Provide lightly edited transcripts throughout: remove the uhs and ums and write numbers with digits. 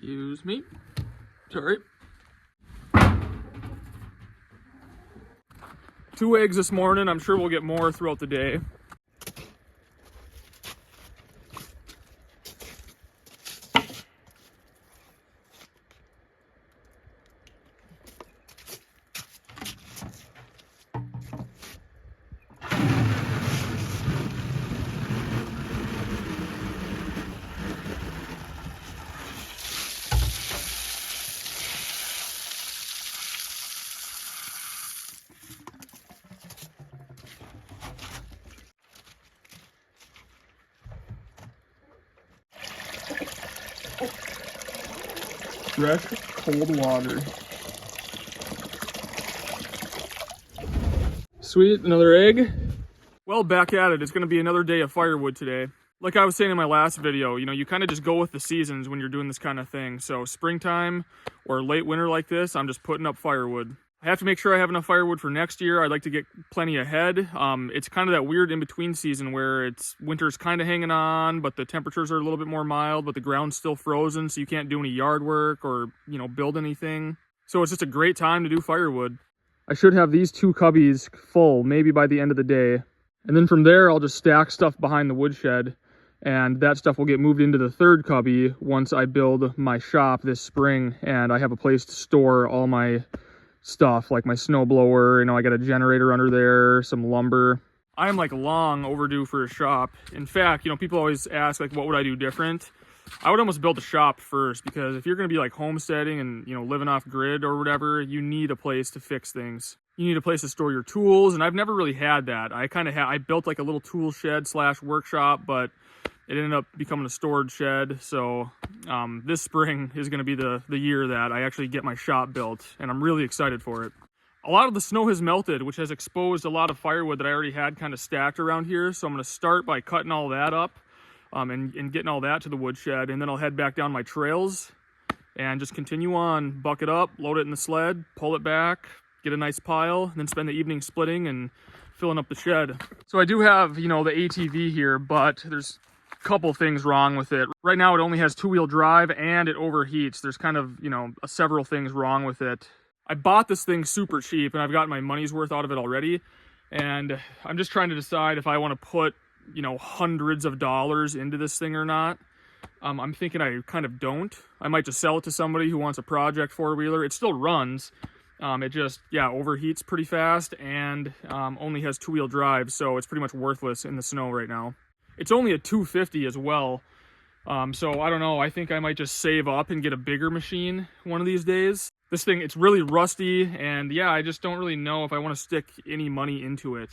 Excuse me. Sorry. 2 eggs this morning. I'm sure we'll get more throughout the day. Fresh, cold water. Sweet, another egg. Well, back at it. It's going to be another day of firewood today. Like I was saying in my last video, you kind of just go with the seasons when you're doing this kind of thing. So springtime or late winter like this, I'm just putting up firewood. I have to make sure I have enough firewood for next year. I'd like to get plenty ahead. It's kind of that weird in-between season where winter's kind of hanging on, but the temperatures are a little bit more mild, but the ground's still frozen, so you can't do any yard work or, build anything. So it's just a great time to do firewood. I should have these 2 cubbies full, maybe by the end of the day. And then from there, I'll just stack stuff behind the woodshed, and that stuff will get moved into the 3rd cubby once I build my shop this spring, and I have a place to store all my stuff like my snow blower. I got a generator under there, some lumber. I'm like long overdue for a shop. In fact, people always ask like, what would I do different? I would almost build a shop first, because if you're going to be like homesteading and, living off grid or whatever, you need a place to fix things. You need a place to store your tools. And I've never really had that. I built like a little tool shed / workshop, but it ended up becoming a storage shed. So this spring is going to be the year that I actually get my shop built, and I'm really excited for it. A lot of the snow has melted, which has exposed a lot of firewood that I already had kind of stacked around here. So I'm going to start by cutting all that up and getting all that to the woodshed, and then I'll head back down my trails and just continue on, buck it up, load it in the sled, pull it back, get a nice pile, and then spend the evening splitting and filling up the shed. So I do have, the ATV here, but there's couple things wrong with it. Right now it only has 2-wheel drive and it overheats. There's kind of, several things wrong with it. I bought this thing super cheap and I've gotten my money's worth out of it already. And I'm just trying to decide if I want to put, hundreds of dollars into this thing or not. I'm thinking I kind of don't. I might just sell it to somebody who wants a project 4-wheeler. It still runs. It just, overheats pretty fast and only has 2-wheel drive. So it's pretty much worthless in the snow right now. It's only a 250 as well. So I don't know. I think I might just save up and get a bigger machine one of these days. This thing, it's really rusty, and I just don't really know if I want to stick any money into it.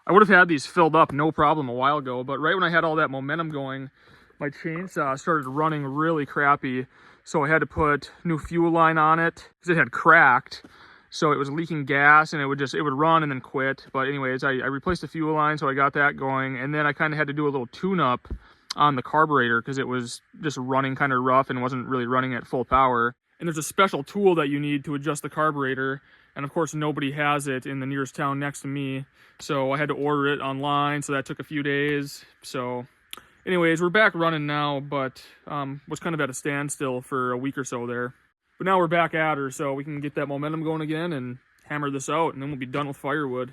I would have had these filled up no problem a while ago, but right when I had all that momentum going, my chainsaw started running really crappy. So I had to put new fuel line on it because it had cracked. So it was leaking gas and it would run and then quit. But anyways, I replaced the fuel line, so I got that going. And then I kind of had to do a little tune-up on the carburetor because it was just running kind of rough and wasn't really running at full power. And there's a special tool that you need to adjust the carburetor. And of course, nobody has it in the nearest town next to me. So I had to order it online. So that took a few days. So anyways, we're back running now, but was kind of at a standstill for a week or so there. But now we're back at her, so we can get that momentum going again and hammer this out, and then we'll be done with firewood.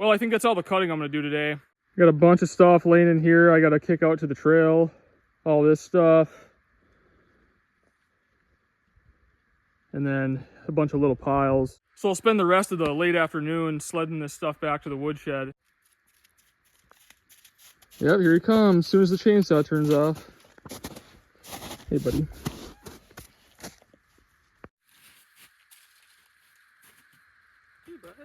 Well, I think that's all the cutting I'm gonna do today. Got a bunch of stuff laying in here. I gotta kick out to the trail. All this stuff. And then a bunch of little piles. So I'll spend the rest of the late afternoon sledding this stuff back to the woodshed. Yep, here he comes, as soon as the chainsaw turns off. Hey, buddy. Hey, bud.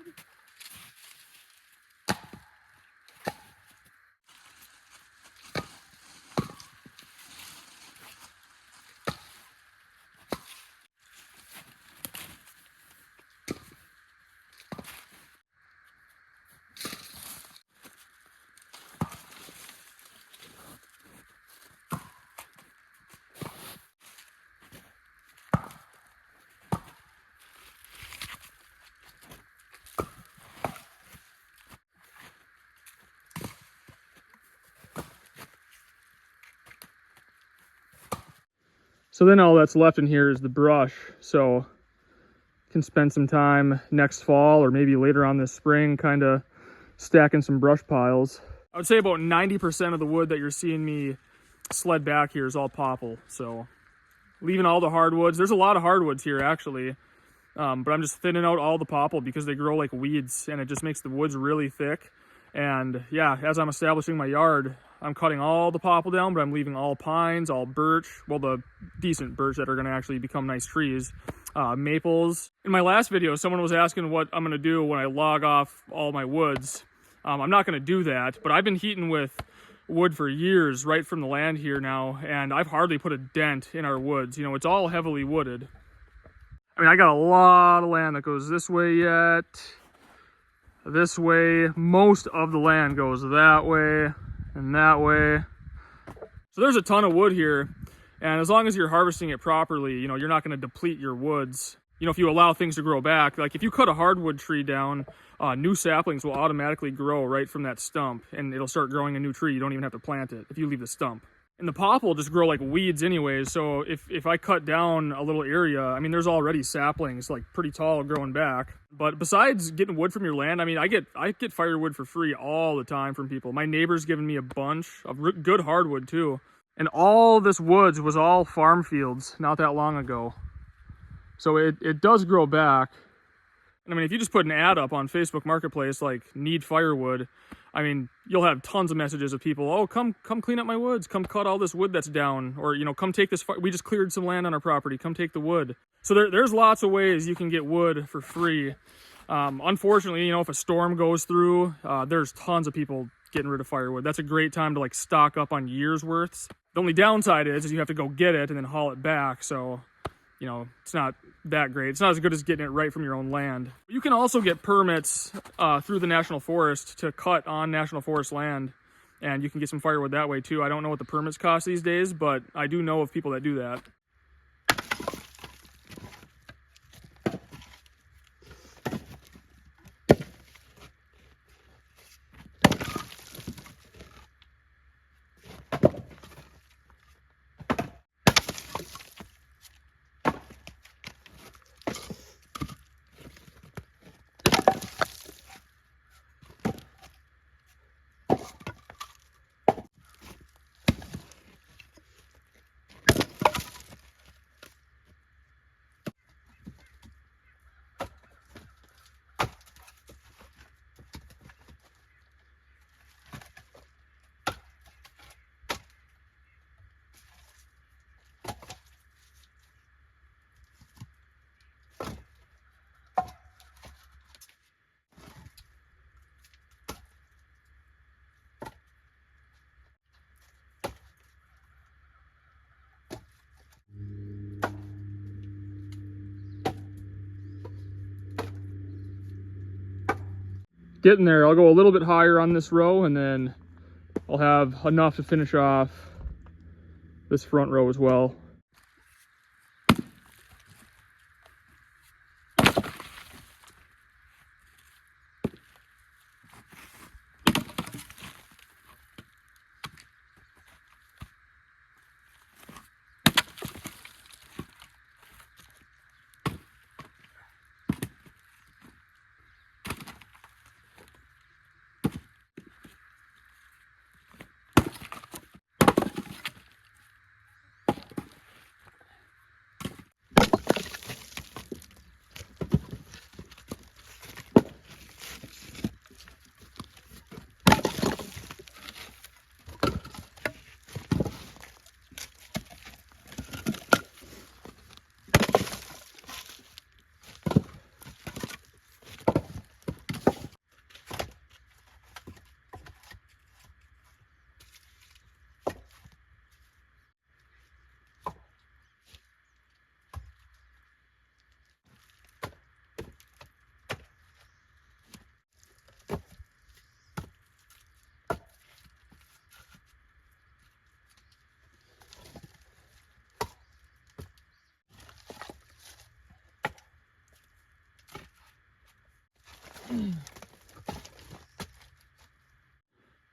So then all that's left in here is the brush. So can spend some time next fall or maybe later on this spring kind of stacking some brush piles. I would say about 90% of the wood that you're seeing me sled back here is all popple. So leaving all the hardwoods. There's a lot of hardwoods here actually, but I'm just thinning out all the popple because they grow like weeds and it just makes the woods really thick. And yeah, as I'm establishing my yard, I'm cutting all the popple down, but I'm leaving all pines, all birch, well, the decent birch that are gonna actually become nice trees, maples. In my last video, someone was asking what I'm gonna do when I log off all my woods. I'm not gonna do that, but I've been heating with wood for years right from the land here now, and I've hardly put a dent in our woods. You know, it's all heavily wooded. I mean, I got a lot of land that goes this way yet, this way. Most of the land goes that way and that way. So there's a ton of wood here, and as long as you're harvesting it properly, you know, you're not going to deplete your woods. You know, if you allow things to grow back, like if you cut a hardwood tree down, new saplings will automatically grow right from that stump, and it'll start growing a new tree. You don't even have to plant it if you leave the stump. And the popple just grow like weeds anyways, so if I cut down a little area, I mean, there's already saplings like pretty tall growing back. But besides getting wood from your land, I mean, I get firewood for free all the time from people. My neighbor's giving me a bunch of good hardwood too. And all this woods was all farm fields not that long ago. So it does grow back. And I mean, if you just put an ad up on Facebook Marketplace, like need firewood, I mean, you'll have tons of messages of people, oh, come clean up my woods, come cut all this wood that's down, or, you know, come take this, we just cleared some land on our property, come take the wood. So there's lots of ways you can get wood for free. Unfortunately, you know, if a storm goes through, there's tons of people getting rid of firewood. That's a great time to like stock up on years worths. The only downside is you have to go get it and then haul it back. So, you know, it's not that great. It's not as good as getting it right from your own land. You can also get permits through the National Forest to cut on National Forest land, and you can get some firewood that way too. I don't know what the permits cost these days, but I do know of people that do that. Getting there, I'll go a little bit higher on this row, and then I'll have enough to finish off this front row as well.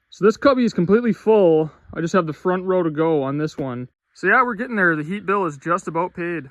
So this cubby is completely full. I just have the front row to go on this one. So yeah, we're getting there. The heat bill is just about paid.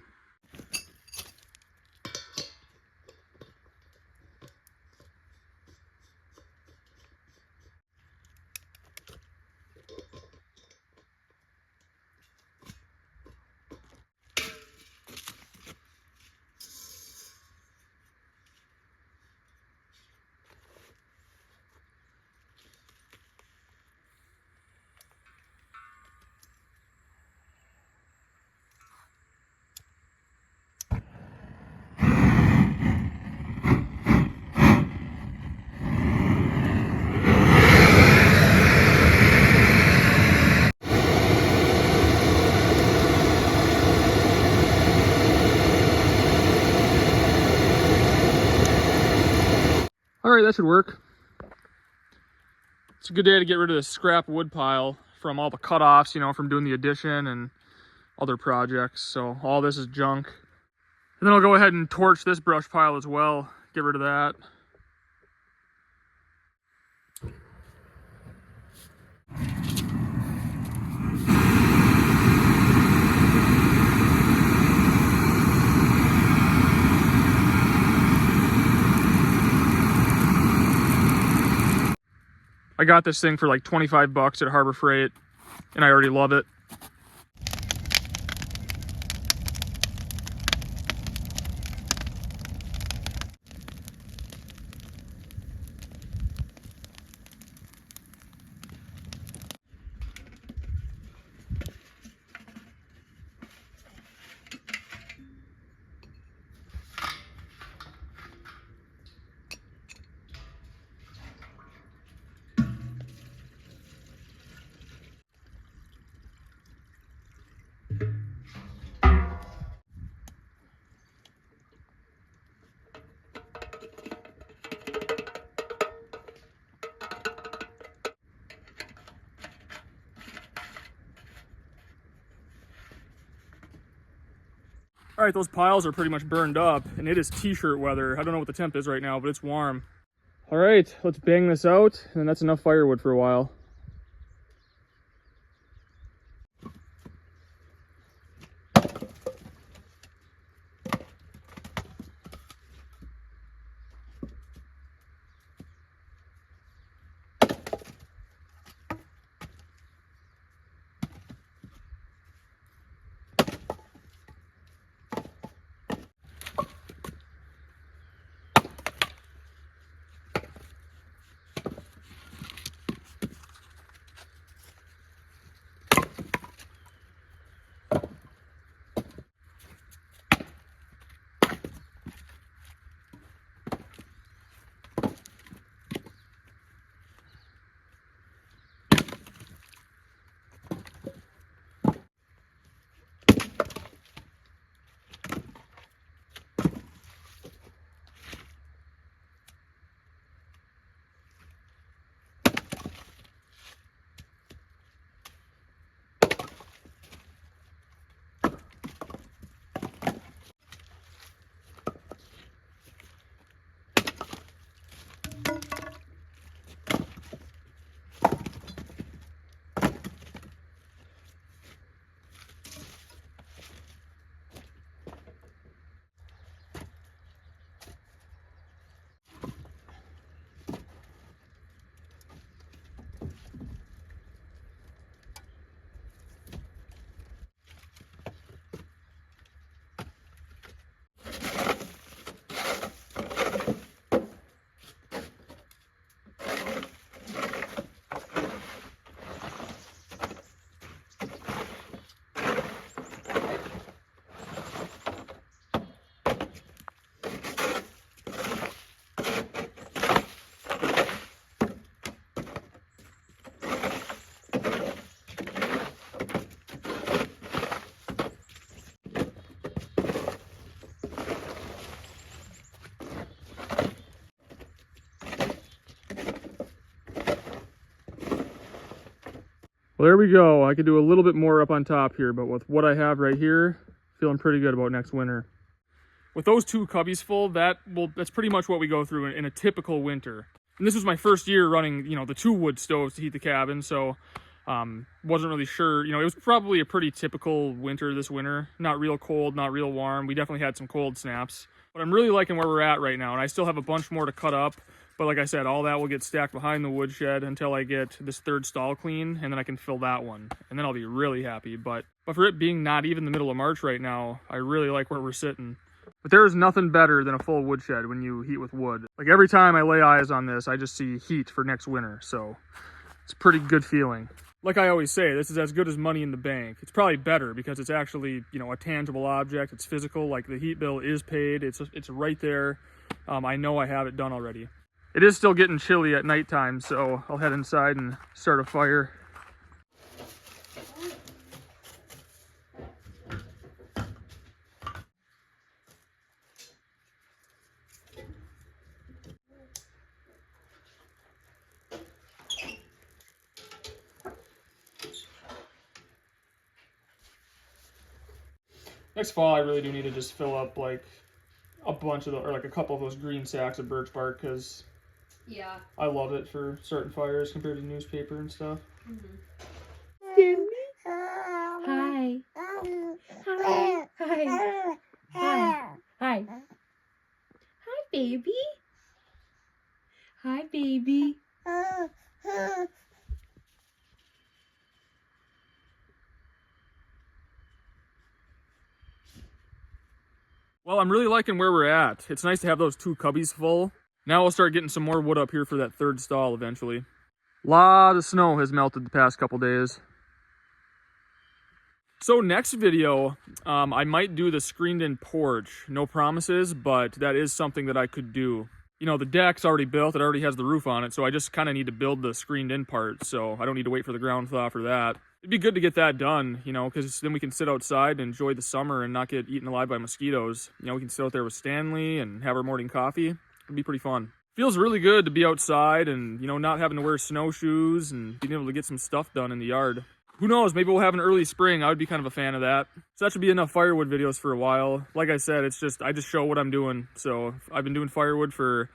All right, that should work. It's a good day to get rid of the scrap wood pile from all the cutoffs, you know, from doing the addition and other projects. So all this is junk. And then I'll go ahead and torch this brush pile as well, get rid of that. I got this thing for like 25 bucks at Harbor Freight, and I already love it. All right, those piles are pretty much burned up, and it is t-shirt weather. I don't know what the temp is right now, but it's warm. All right, let's bang this out, and that's enough firewood for a while. Well, there we go. I could do a little bit more up on top here, but with what I have right here, feeling pretty good about next winter. with those 2 cubbies full, that's pretty much what we go through in a typical winter. And this was my first year running, you know, the 2 wood stoves to heat the cabin, so wasn't really sure. You know, it was probably a pretty typical winter this winter. Not real cold, not real warm. We definitely had some cold snaps. But I'm really liking where we're at right now, and I still have a bunch more to cut up. But like I said, all that will get stacked behind the woodshed until I get this 3rd stall clean, and then I can fill that one. And then I'll be really happy. But for it being not even the middle of March right now, I really like where we're sitting. But there is nothing better than a full woodshed when you heat with wood. Like every time I lay eyes on this, I just see heat for next winter. So it's a pretty good feeling. Like I always say, this is as good as money in the bank. It's probably better because it's actually, you know, a tangible object. It's physical. Like the heat bill is paid. It's right there. I know I have it done already. It is still getting chilly at nighttime, so I'll head inside and start a fire. Next fall, I really do need to just fill up like a bunch of or like a couple of those green sacks of birch bark, because yeah, I love it for starting fires compared to newspaper and stuff. Mm-hmm. Hi. Hi. Hi. Hi. Hi. Hi, baby. Hi, baby. Well, I'm really liking where we're at. It's nice to have those 2 cubbies full. Now I'll start getting some more wood up here for that 3rd stall eventually. A lot of snow has melted the past couple days. So next video, I might do the screened-in porch. No promises, but that is something that I could do. You know, the deck's already built. It already has the roof on it, so I just kind of need to build the screened-in part, so I don't need to wait for the ground thaw for that. It'd be good to get that done, you know, because then we can sit outside and enjoy the summer and not get eaten alive by mosquitoes. You know, we can sit out there with Stanley and have our morning coffee. It'd be pretty fun. Feels really good to be outside and, you know, not having to wear snowshoes and being able to get some stuff done in the yard. Who knows, maybe we'll have an early spring. I would be kind of a fan of that. So that should be enough firewood videos for a while. Like I said, I just show what I'm doing. So I've been doing firewood for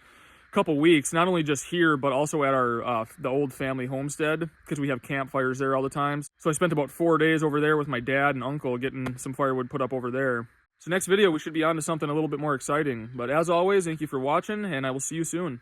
couple weeks, not only just here but also at our the old family homestead, because we have campfires there all the time. So I spent about 4 days over there with my dad and uncle getting some firewood put up over there. So next video we should be on to something a little bit more exciting. But as always, thank you for watching, and I will see you soon.